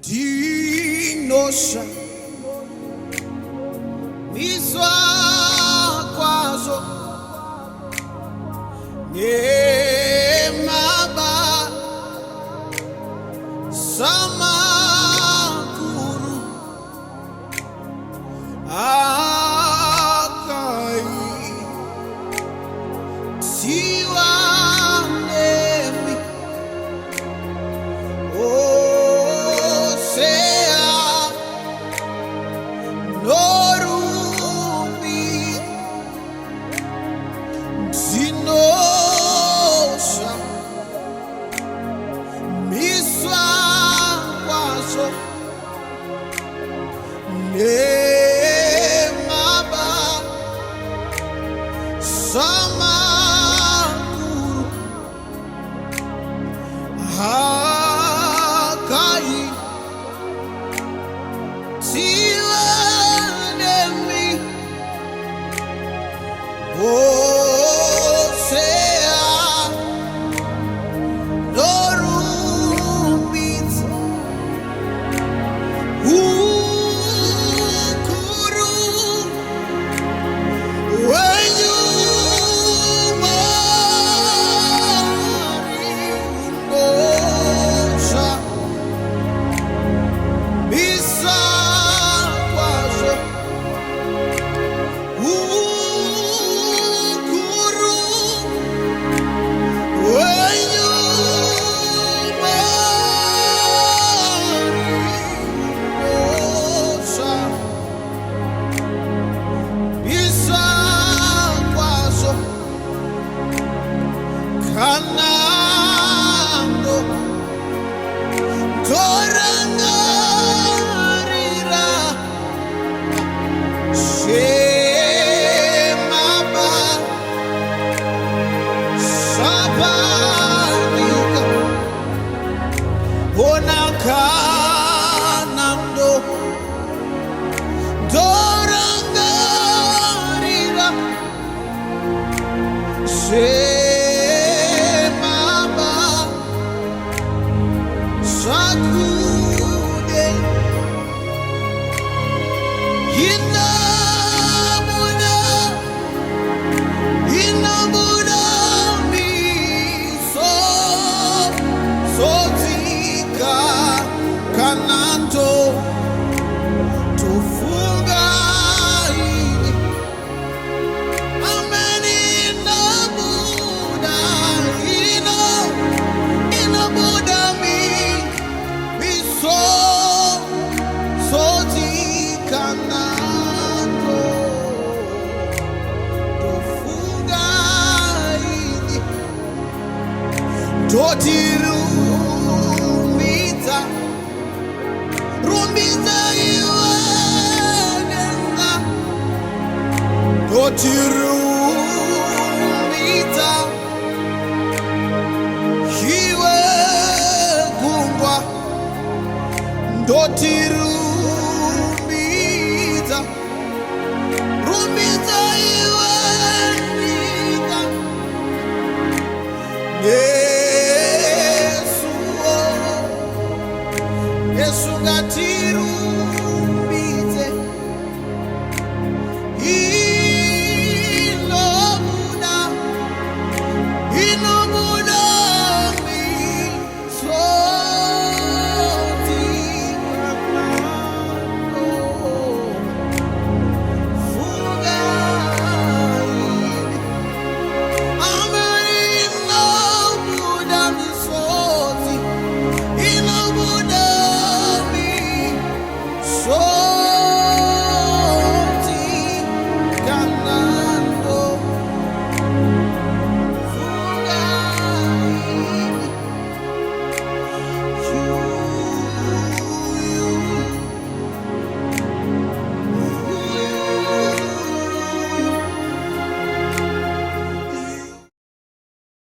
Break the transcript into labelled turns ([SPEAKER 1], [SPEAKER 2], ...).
[SPEAKER 1] Dinosha miswa kwazo nemaba samakuru akai siwa nemi osea norumi zinosha miswa kwazo nemaba samakuru akai siwa nemi osea norumit ukuru wenyumari unosha bisa kwazo ukuru wenyumari unosha bisa kwazo kanando torangarira shemaba sabanika onakanando torangarira shemaba sakude inamuda miso sotika kananto tufunga ini ameni inamuda inamuda miso sotika kananto tufunga ini totirumita rumita iwenenga totirumita hiwe gungwa ndotirumita rumita iwenenga Yesu ngatiru